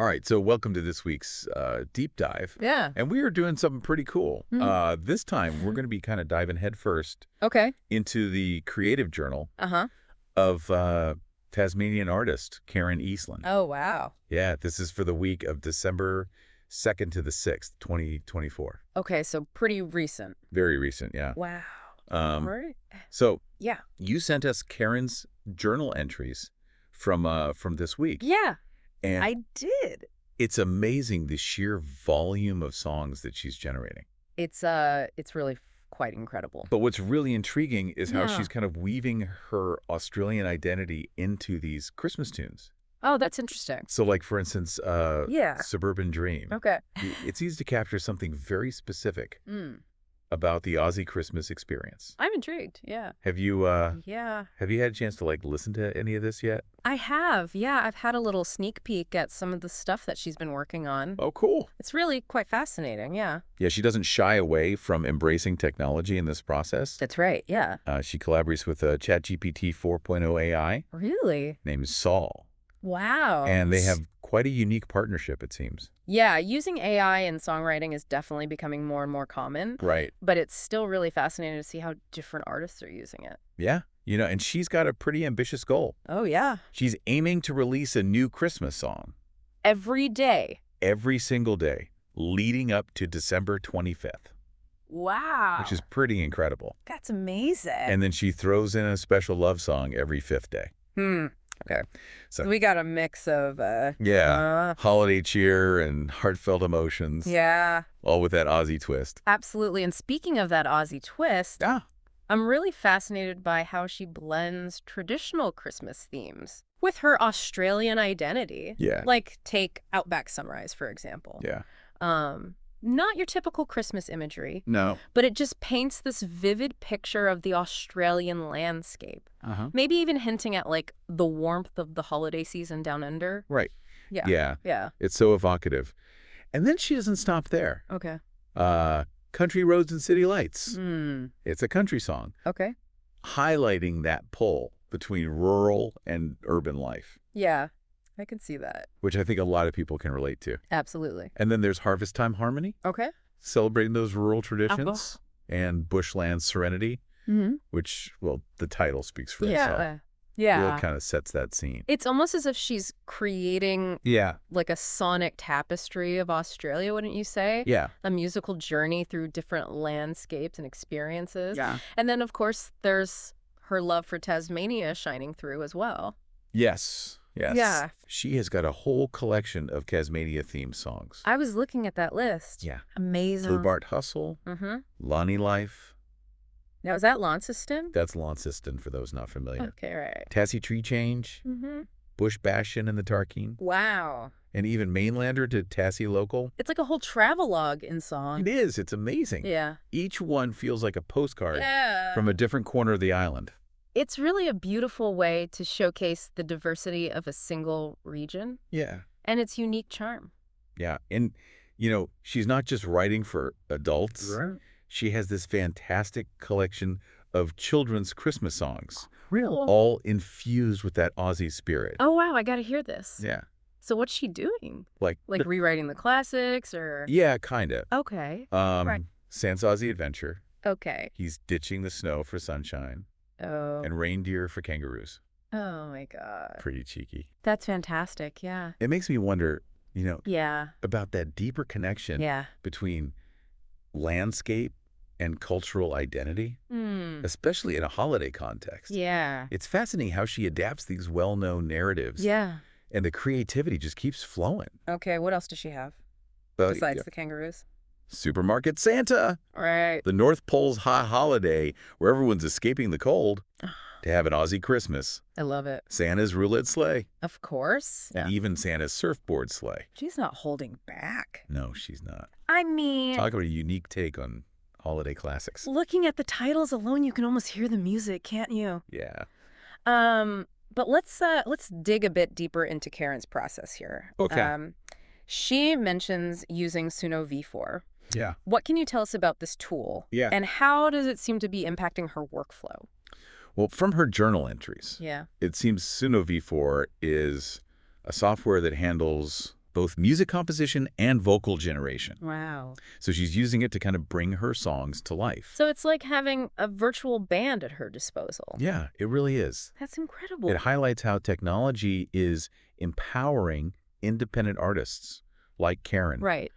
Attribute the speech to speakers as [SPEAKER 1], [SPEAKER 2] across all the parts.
[SPEAKER 1] All right, so welcome to this week's deep dive.
[SPEAKER 2] Yeah.
[SPEAKER 1] And we are doing something pretty cool. This time, we're going to be kind of diving headfirst
[SPEAKER 2] Okay.
[SPEAKER 1] into the creative journal
[SPEAKER 2] Uh-huh.
[SPEAKER 1] of Tasmanian artist Karen Eastland.
[SPEAKER 2] Oh, wow.
[SPEAKER 1] Yeah, this is for the week of December 2nd to the 6th, 2024.
[SPEAKER 2] Okay, so pretty recent.
[SPEAKER 1] Very recent, yeah.
[SPEAKER 2] Wow. All right.
[SPEAKER 1] So
[SPEAKER 2] Yeah.
[SPEAKER 1] you sent us Karen's journal entries from this week.
[SPEAKER 2] Yeah,
[SPEAKER 1] And
[SPEAKER 2] I did.
[SPEAKER 1] it's amazing the sheer volume of songs that she's generating.
[SPEAKER 2] It's really quite incredible.
[SPEAKER 1] But what's really intriguing is how
[SPEAKER 2] Yeah.
[SPEAKER 1] she's kind of weaving her Australian identity into these Christmas tunes.
[SPEAKER 2] Oh, that's interesting.
[SPEAKER 1] So like, for instance,
[SPEAKER 2] Yeah.
[SPEAKER 1] Suburban Dream.
[SPEAKER 2] Okay.
[SPEAKER 1] It's easy to capture something very specific
[SPEAKER 2] Mm.
[SPEAKER 1] about the Aussie Christmas experience.
[SPEAKER 2] I'm intrigued. Yeah.
[SPEAKER 1] Have you
[SPEAKER 2] Yeah.
[SPEAKER 1] had a chance to like listen to any of this yet?
[SPEAKER 2] I have. Yeah, I've had a little sneak peek at some of the stuff that she's been working on.
[SPEAKER 1] Oh, cool.
[SPEAKER 2] It's really quite fascinating. Yeah.
[SPEAKER 1] Yeah, she doesn't shy away from embracing technology in this process.
[SPEAKER 2] That's right. Yeah.
[SPEAKER 1] She collaborates with a ChatGPT 4.0 AI
[SPEAKER 2] Really?
[SPEAKER 1] named Saul.
[SPEAKER 2] Wow.
[SPEAKER 1] And they have quite a unique partnership, it seems.
[SPEAKER 2] Yeah, using AI in songwriting is definitely becoming more and more common.
[SPEAKER 1] Right.
[SPEAKER 2] But it's still really fascinating to see how different artists are using it.
[SPEAKER 1] Yeah. And she's got a pretty ambitious goal.
[SPEAKER 2] Oh, yeah.
[SPEAKER 1] She's aiming to release a new Christmas song
[SPEAKER 2] Every day.
[SPEAKER 1] every single day leading up to December 25th,
[SPEAKER 2] Wow.
[SPEAKER 1] which is pretty incredible.
[SPEAKER 2] That's amazing.
[SPEAKER 1] And then she throws in a special love song every fifth day.
[SPEAKER 2] Okay.
[SPEAKER 1] So
[SPEAKER 2] So we got a mix of,
[SPEAKER 1] yeah, holiday cheer and heartfelt emotions,
[SPEAKER 2] yeah,
[SPEAKER 1] all with that Aussie twist.
[SPEAKER 2] absolutely. And speaking of that Aussie twist,
[SPEAKER 1] Ah,
[SPEAKER 2] I'm really fascinated by how she blends traditional Christmas themes with her Australian identity.
[SPEAKER 1] yeah,
[SPEAKER 2] Like, take Outback Sunrise, for example.
[SPEAKER 1] yeah.
[SPEAKER 2] Not your typical Christmas imagery,
[SPEAKER 1] No.
[SPEAKER 2] but it just paints this vivid picture of the Australian landscape.
[SPEAKER 1] Uh-huh.
[SPEAKER 2] Maybe even hinting at, like, the warmth of the holiday season down under.
[SPEAKER 1] Right.
[SPEAKER 2] Yeah.
[SPEAKER 1] Yeah.
[SPEAKER 2] Yeah.
[SPEAKER 1] It's so evocative. And then she doesn't stop there.
[SPEAKER 2] Okay.
[SPEAKER 1] Country Roads and City Lights.
[SPEAKER 2] Hmm.
[SPEAKER 1] It's a country song
[SPEAKER 2] Okay.
[SPEAKER 1] highlighting that pull between rural and urban life,
[SPEAKER 2] Yeah. I can see that.
[SPEAKER 1] which I think a lot of people can relate to.
[SPEAKER 2] Absolutely.
[SPEAKER 1] And then there's Harvest Time Harmony,
[SPEAKER 2] Okay.
[SPEAKER 1] celebrating those rural traditions, and Bushland Serenity,
[SPEAKER 2] Mm-hmm.
[SPEAKER 1] which, well, the title speaks for itself.
[SPEAKER 2] Yeah.
[SPEAKER 1] Really
[SPEAKER 2] Yeah.
[SPEAKER 1] kind of sets that scene.
[SPEAKER 2] It's almost as if she's creating
[SPEAKER 1] Yeah.
[SPEAKER 2] like a sonic tapestry of Australia, wouldn't you say?
[SPEAKER 1] Yeah.
[SPEAKER 2] A musical journey through different landscapes and experiences.
[SPEAKER 1] Yeah.
[SPEAKER 2] And then, of course, there's her love for Tasmania shining through as well.
[SPEAKER 1] Yes. Yes.
[SPEAKER 2] Yeah.
[SPEAKER 1] She has got a whole collection of Tasmania-themed songs.
[SPEAKER 2] I was looking at that list.
[SPEAKER 1] Yeah.
[SPEAKER 2] Amazing.
[SPEAKER 1] Blue Bart Hustle,
[SPEAKER 2] Mm-hmm.
[SPEAKER 1] Lonnie Life.
[SPEAKER 2] Now, is that Launceston?
[SPEAKER 1] That's Launceston for those not familiar.
[SPEAKER 2] Okay, right.
[SPEAKER 1] Tassie Tree Change,
[SPEAKER 2] Mm-hmm.
[SPEAKER 1] Bush Bastion and the Tarkeen,
[SPEAKER 2] Wow.
[SPEAKER 1] and even Mainlander to Tassie Local.
[SPEAKER 2] It's like a whole travelogue in song.
[SPEAKER 1] It is. It's amazing.
[SPEAKER 2] Yeah.
[SPEAKER 1] Each one feels like a postcard
[SPEAKER 2] Yeah.
[SPEAKER 1] from a different corner of the island.
[SPEAKER 2] It's really a beautiful way to showcase the diversity of a single region
[SPEAKER 1] Yeah.
[SPEAKER 2] and its unique charm.
[SPEAKER 1] Yeah. And, she's not just writing for adults.
[SPEAKER 2] Right.
[SPEAKER 1] She has this fantastic collection of children's Christmas songs,
[SPEAKER 2] Really?
[SPEAKER 1] all infused with that Aussie spirit.
[SPEAKER 2] Oh, wow. I got to hear this.
[SPEAKER 1] Yeah.
[SPEAKER 2] So what's she doing?
[SPEAKER 1] Like
[SPEAKER 2] Rewriting the classics or?
[SPEAKER 1] yeah, kind of.
[SPEAKER 2] Okay.
[SPEAKER 1] Sans Aussie Adventure.
[SPEAKER 2] Okay.
[SPEAKER 1] He's ditching the snow for sunshine
[SPEAKER 2] Oh.
[SPEAKER 1] and reindeer for kangaroos.
[SPEAKER 2] Oh, my God.
[SPEAKER 1] Pretty cheeky.
[SPEAKER 2] That's fantastic. Yeah.
[SPEAKER 1] It makes me wonder,
[SPEAKER 2] Yeah.
[SPEAKER 1] about that deeper connection
[SPEAKER 2] Yeah.
[SPEAKER 1] between landscape and cultural identity, especially in a holiday context.
[SPEAKER 2] Yeah.
[SPEAKER 1] It's fascinating how she adapts these well-known narratives,
[SPEAKER 2] Yeah.
[SPEAKER 1] and the creativity just keeps flowing.
[SPEAKER 2] Okay. What else does she have
[SPEAKER 1] But,
[SPEAKER 2] besides
[SPEAKER 1] yeah,
[SPEAKER 2] the kangaroos?
[SPEAKER 1] Supermarket Santa,
[SPEAKER 2] Right.
[SPEAKER 1] the North Pole's hot holiday where everyone's escaping the cold to have an Aussie Christmas.
[SPEAKER 2] I love it.
[SPEAKER 1] Santa's roulette sleigh,
[SPEAKER 2] Of course.
[SPEAKER 1] and even Santa's surfboard sleigh.
[SPEAKER 2] She's not holding back.
[SPEAKER 1] No, she's not.
[SPEAKER 2] I mean,
[SPEAKER 1] Talk about a unique take on holiday classics.
[SPEAKER 2] looking at the titles alone, you can almost hear the music, can't you?
[SPEAKER 1] Yeah.
[SPEAKER 2] But let's dig a bit deeper into Karen's process here.
[SPEAKER 1] Okay.
[SPEAKER 2] She mentions using Suno V4.
[SPEAKER 1] Yeah.
[SPEAKER 2] What can you tell us about this tool?
[SPEAKER 1] Yeah.
[SPEAKER 2] And how does it seem to be impacting her workflow?
[SPEAKER 1] Well, from her journal entries,
[SPEAKER 2] Yeah.
[SPEAKER 1] it seems Suno V4 is a software that handles both music composition and vocal generation.
[SPEAKER 2] Wow.
[SPEAKER 1] So she's using it to kind of bring her songs to life.
[SPEAKER 2] So it's like having a virtual band at her disposal.
[SPEAKER 1] Yeah, it really is.
[SPEAKER 2] That's incredible.
[SPEAKER 1] It highlights how technology is empowering independent artists like Karen.
[SPEAKER 2] Right.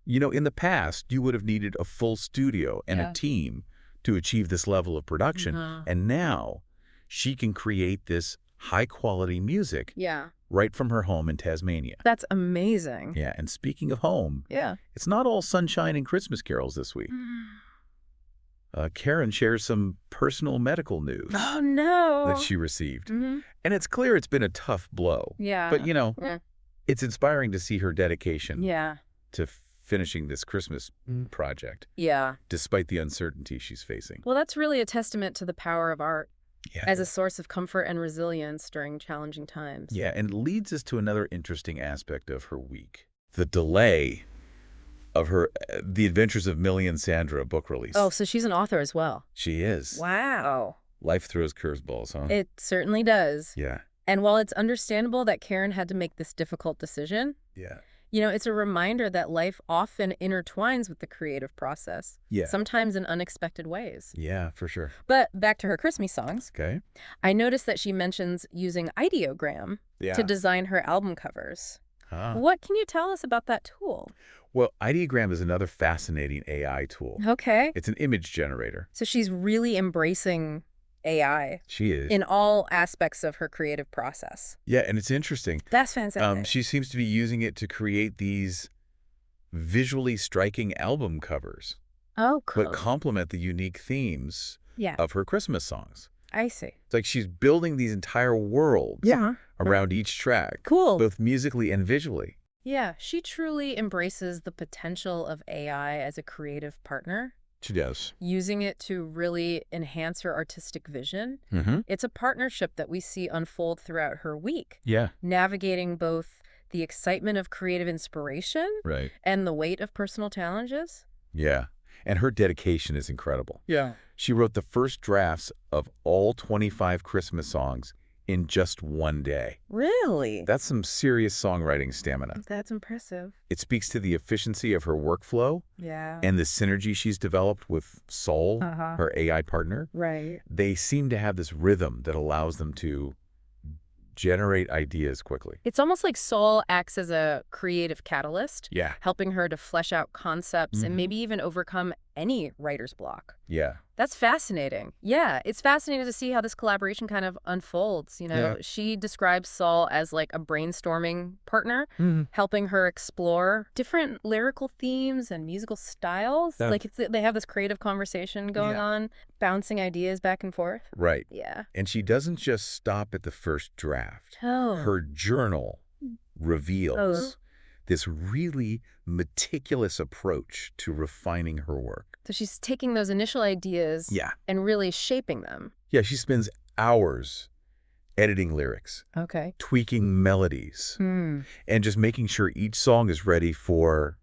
[SPEAKER 1] You know, in the past, you would have needed a full studio and
[SPEAKER 2] Yeah.
[SPEAKER 1] a team to achieve this level of production. And now she can create this high-quality music
[SPEAKER 2] Yeah.
[SPEAKER 1] right from her home in Tasmania.
[SPEAKER 2] That's amazing.
[SPEAKER 1] Yeah, and speaking of home,
[SPEAKER 2] Yeah.
[SPEAKER 1] it's not all sunshine and Christmas carols this week. Karen shares some personal medical news
[SPEAKER 2] Oh, no.
[SPEAKER 1] that she received. And it's clear it's been a tough blow.
[SPEAKER 2] Yeah.
[SPEAKER 1] But, you know,
[SPEAKER 2] Yeah.
[SPEAKER 1] it's inspiring to see her dedication
[SPEAKER 2] Yeah.
[SPEAKER 1] to finishing this Christmas project,
[SPEAKER 2] Yeah.
[SPEAKER 1] despite the uncertainty she's facing.
[SPEAKER 2] Well, that's really a testament to the power of art
[SPEAKER 1] Yeah.
[SPEAKER 2] as a source of comfort and resilience during challenging times.
[SPEAKER 1] Yeah, and it leads us to another interesting aspect of her week. The delay of her The Adventures of Millie and Sandra book release.
[SPEAKER 2] Oh, so she's an author as well.
[SPEAKER 1] She is.
[SPEAKER 2] Wow.
[SPEAKER 1] Life throws curveballs, huh?
[SPEAKER 2] It certainly does.
[SPEAKER 1] Yeah.
[SPEAKER 2] And while it's understandable that Karen had to make this difficult decision,
[SPEAKER 1] Yeah.
[SPEAKER 2] it's a reminder that life often intertwines with the creative process,
[SPEAKER 1] Yeah.
[SPEAKER 2] sometimes in unexpected ways.
[SPEAKER 1] Yeah, for sure.
[SPEAKER 2] But back to her Christmas songs,
[SPEAKER 1] Okay.
[SPEAKER 2] I noticed that she mentions using Ideogram
[SPEAKER 1] Yeah.
[SPEAKER 2] to design her album covers.
[SPEAKER 1] Huh.
[SPEAKER 2] What can you tell us about that tool?
[SPEAKER 1] Well, Ideogram is another fascinating AI tool.
[SPEAKER 2] Okay.
[SPEAKER 1] It's an image generator.
[SPEAKER 2] So she's really embracing AI
[SPEAKER 1] She is.
[SPEAKER 2] in all aspects of her creative process.
[SPEAKER 1] Yeah, and it's interesting.
[SPEAKER 2] That's fantastic.
[SPEAKER 1] She seems to be using it to create these visually striking album covers,
[SPEAKER 2] Oh, cool.
[SPEAKER 1] but complement the unique themes
[SPEAKER 2] Yeah,
[SPEAKER 1] of her Christmas songs.
[SPEAKER 2] I see.
[SPEAKER 1] It's like she's building these entire worlds around each track,
[SPEAKER 2] Cool.
[SPEAKER 1] both musically and visually.
[SPEAKER 2] Yeah, she truly embraces the potential of AI as a creative partner,
[SPEAKER 1] She does.
[SPEAKER 2] using it to really enhance her artistic vision.
[SPEAKER 1] Mm-hmm.
[SPEAKER 2] It's a partnership that we see unfold throughout her week,
[SPEAKER 1] Yeah.
[SPEAKER 2] navigating both the excitement of creative inspiration
[SPEAKER 1] Right.
[SPEAKER 2] and the weight of personal challenges.
[SPEAKER 1] Yeah. And her dedication is incredible.
[SPEAKER 2] Yeah.
[SPEAKER 1] She wrote the first drafts of all 25 Christmas songs in just one day.
[SPEAKER 2] Really?
[SPEAKER 1] That's some serious songwriting stamina.
[SPEAKER 2] That's impressive.
[SPEAKER 1] It speaks to the efficiency of her workflow
[SPEAKER 2] Yeah.
[SPEAKER 1] and the synergy she's developed with Sol, her AI partner.
[SPEAKER 2] Right.
[SPEAKER 1] They seem to have this rhythm that allows them to generate ideas quickly.
[SPEAKER 2] It's almost like Soul acts as a creative catalyst,
[SPEAKER 1] Yeah.
[SPEAKER 2] helping her to flesh out concepts and
[SPEAKER 1] Mhm.
[SPEAKER 2] maybe even overcome any writer's block.
[SPEAKER 1] Yeah.
[SPEAKER 2] That's fascinating. Yeah, it's fascinating to see how this collaboration kind of unfolds.
[SPEAKER 1] Yeah.
[SPEAKER 2] She describes Saul as like a brainstorming partner,
[SPEAKER 1] Mhm.
[SPEAKER 2] helping her explore different lyrical themes and musical styles.
[SPEAKER 1] That-
[SPEAKER 2] Like they have this creative conversation going
[SPEAKER 1] Yeah.
[SPEAKER 2] on, bouncing ideas back and forth.
[SPEAKER 1] Right.
[SPEAKER 2] Yeah.
[SPEAKER 1] And she doesn't just stop at the first draft.
[SPEAKER 2] Oh.
[SPEAKER 1] Her journal reveals this really meticulous approach to refining her work.
[SPEAKER 2] So she's taking those initial ideas
[SPEAKER 1] Yeah.
[SPEAKER 2] and really shaping them.
[SPEAKER 1] Yeah, she spends hours editing lyrics,
[SPEAKER 2] Okay.
[SPEAKER 1] tweaking melodies,
[SPEAKER 2] Hmm.
[SPEAKER 1] and just making sure each song is ready for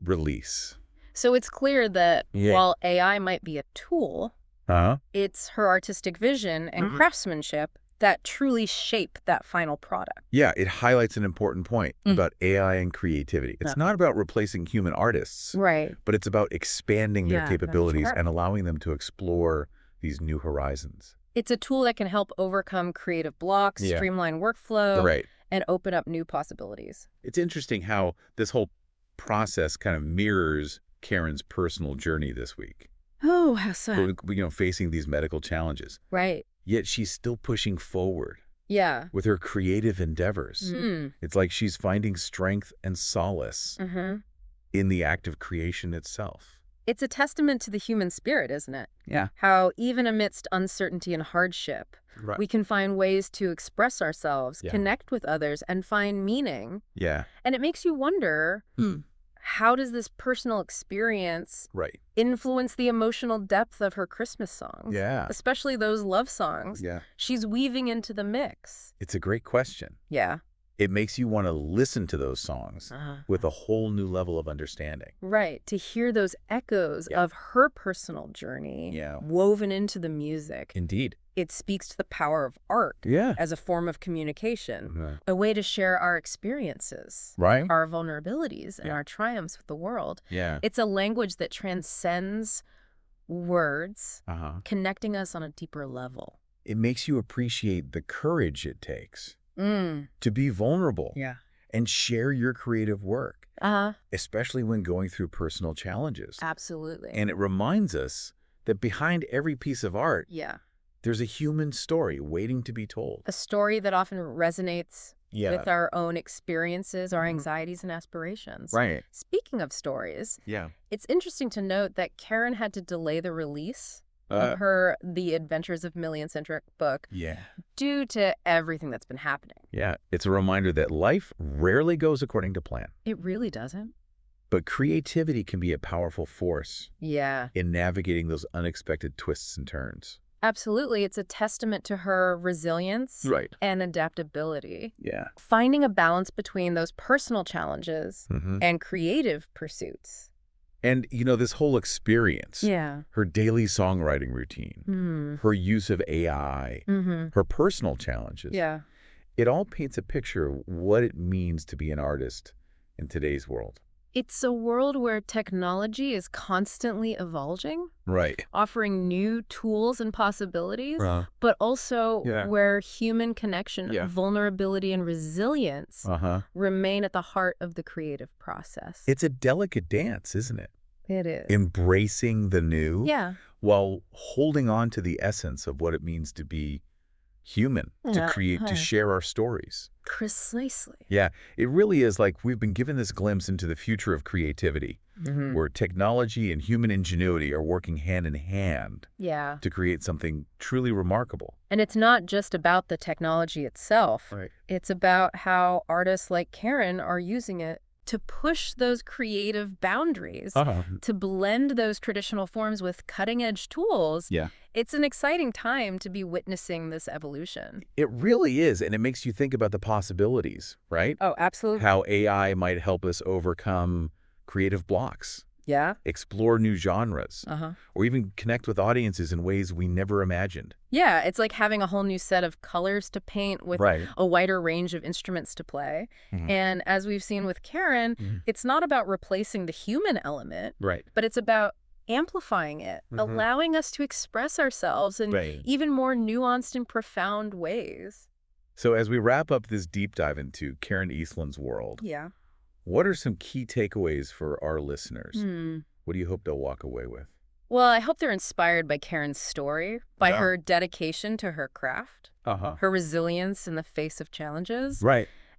[SPEAKER 1] release.
[SPEAKER 2] So it's clear that
[SPEAKER 1] Yeah.
[SPEAKER 2] while AI might be a tool,
[SPEAKER 1] Huh?
[SPEAKER 2] it's her artistic vision and craftsmanship that truly shape that final product.
[SPEAKER 1] Yeah, it highlights an important point about AI and creativity. It's not about replacing human artists,
[SPEAKER 2] Right.
[SPEAKER 1] but it's about expanding their
[SPEAKER 2] Yeah, that's
[SPEAKER 1] capabilities
[SPEAKER 2] correct.
[SPEAKER 1] and allowing them to explore these new horizons.
[SPEAKER 2] It's a tool that can help overcome creative blocks,
[SPEAKER 1] Yeah.
[SPEAKER 2] streamline workflow,
[SPEAKER 1] Right.
[SPEAKER 2] and open up new possibilities.
[SPEAKER 1] It's interesting how this whole process kind of mirrors Karen's personal journey this week.
[SPEAKER 2] Oh, how sad.
[SPEAKER 1] Facing these medical challenges.
[SPEAKER 2] Right.
[SPEAKER 1] Yet she's still pushing forward
[SPEAKER 2] Yeah.
[SPEAKER 1] with her creative endeavors.
[SPEAKER 2] Mm.
[SPEAKER 1] It's like she's finding strength and solace
[SPEAKER 2] Mm-hmm.
[SPEAKER 1] in the act of creation itself.
[SPEAKER 2] It's a testament to the human spirit, isn't it?
[SPEAKER 1] Yeah.
[SPEAKER 2] How even amidst uncertainty and hardship,
[SPEAKER 1] Right.
[SPEAKER 2] we can find ways to express ourselves,
[SPEAKER 1] Yeah.
[SPEAKER 2] connect with others, and find meaning.
[SPEAKER 1] Yeah.
[SPEAKER 2] And it makes you wonder, how does this personal experience
[SPEAKER 1] Right.
[SPEAKER 2] influence the emotional depth of her Christmas songs?
[SPEAKER 1] Yeah.
[SPEAKER 2] Especially those love songs
[SPEAKER 1] Yeah.
[SPEAKER 2] she's weaving into the mix.
[SPEAKER 1] It's a great question.
[SPEAKER 2] Yeah.
[SPEAKER 1] It makes you want to listen to those songs with a whole new level of understanding.
[SPEAKER 2] Right, to hear those echoes of her personal journey woven into the music.
[SPEAKER 1] Indeed.
[SPEAKER 2] It speaks to the power of art as a form of communication, a way to share our experiences, our vulnerabilities, and our triumphs with the world. It's a language that transcends words, connecting us on a deeper level.
[SPEAKER 1] It makes you appreciate the courage it takes to be vulnerable and share your creative work, especially when going through personal challenges.
[SPEAKER 2] Absolutely.
[SPEAKER 1] And it reminds us that behind every piece of art, there's a human story waiting to be told.
[SPEAKER 2] A story that often resonates with our own experiences, our anxieties and aspirations.
[SPEAKER 1] Right.
[SPEAKER 2] Speaking of stories, it's interesting to note that Karen had to delay the release of her The Adventures of Million-Centric book due to everything that's been happening.
[SPEAKER 1] It's a reminder that life rarely goes according to plan.
[SPEAKER 2] It really doesn't.
[SPEAKER 1] But creativity can be a powerful force
[SPEAKER 2] in
[SPEAKER 1] navigating those unexpected twists and turns.
[SPEAKER 2] Absolutely. It's a testament to her resilience and adaptability.
[SPEAKER 1] Finding
[SPEAKER 2] a balance between those personal challenges and creative pursuits.
[SPEAKER 1] And, you know, this whole experience, her daily songwriting routine, her use of AI, her personal challenges, it all paints a picture of what it means to be an artist in today's world.
[SPEAKER 2] It's a world where technology is constantly evolving, offering new tools and possibilities, but also where human connection, vulnerability, and resilience remain at the heart of the creative process.
[SPEAKER 1] It's a delicate dance, isn't it?
[SPEAKER 2] It is.
[SPEAKER 1] Embracing the new while holding on to the essence of what it means to be human, to create, to share our stories.
[SPEAKER 2] Precisely.
[SPEAKER 1] It really is like we've been given this glimpse into the future of creativity, where technology and human ingenuity are working hand in hand to create something truly remarkable.
[SPEAKER 2] And it's not just about the technology itself. It's about how artists like Karen are using it to push those creative boundaries, to blend those traditional forms with cutting-edge tools. It's an exciting time to be witnessing this evolution.
[SPEAKER 1] It really is, and it makes you think about the possibilities, right?
[SPEAKER 2] Oh, absolutely.
[SPEAKER 1] How AI might help us overcome creative blocks. Explore new genres, or even connect with audiences in ways we never imagined.
[SPEAKER 2] It's like having a whole new set of colors to paint with a wider range of instruments to play. And as we've seen with Karen, it's not about replacing the human element, but it's about amplifying it, allowing us to express ourselves in even more nuanced and profound ways.
[SPEAKER 1] So as we wrap up this deep dive into Karen Eastland's world, what are some key takeaways for our listeners? What do you hope they'll walk away with?
[SPEAKER 2] Well, I hope they're inspired by Karen's story, by her dedication to her craft, her resilience in the face of challenges,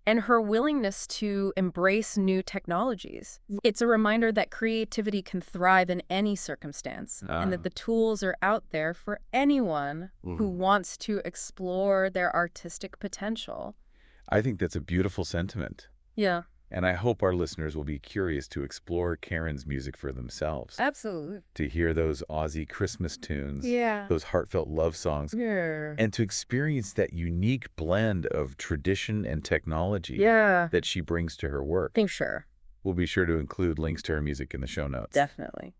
[SPEAKER 2] and her willingness to embrace new technologies. It's a reminder that creativity can thrive in any circumstance, and that the tools are out there for anyone who wants to explore their artistic potential.
[SPEAKER 1] I think that's a beautiful sentiment. And I hope our listeners will be curious to explore Karen's music for themselves.
[SPEAKER 2] Absolutely.
[SPEAKER 1] To hear those Aussie Christmas tunes, those heartfelt love songs, and to experience that unique blend of tradition and technology that she brings to her work. We'll be sure to include links to her music in the show notes.
[SPEAKER 2] Definitely.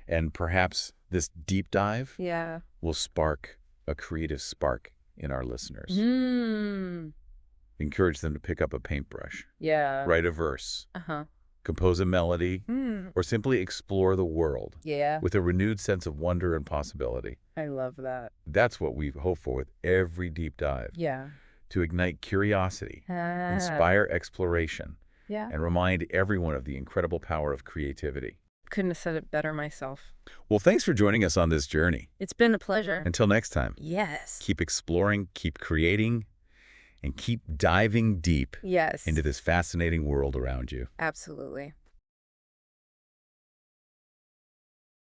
[SPEAKER 1] And perhaps this deep dive will spark a creative spark in our listeners. Encourage them to pick up a paintbrush, write a verse, compose a melody, or simply explore the world with a renewed sense of wonder and possibility.
[SPEAKER 2] I love that.
[SPEAKER 1] That's what we hope for with every deep dive. To ignite curiosity, inspire exploration, and remind everyone of the incredible power of creativity.
[SPEAKER 2] Couldn't have said it better myself.
[SPEAKER 1] Well, thanks for joining us on this journey.
[SPEAKER 2] It's been a pleasure.
[SPEAKER 1] Until next time. Keep exploring, keep creating, and keep diving deep into this fascinating world around you.
[SPEAKER 2] Absolutely.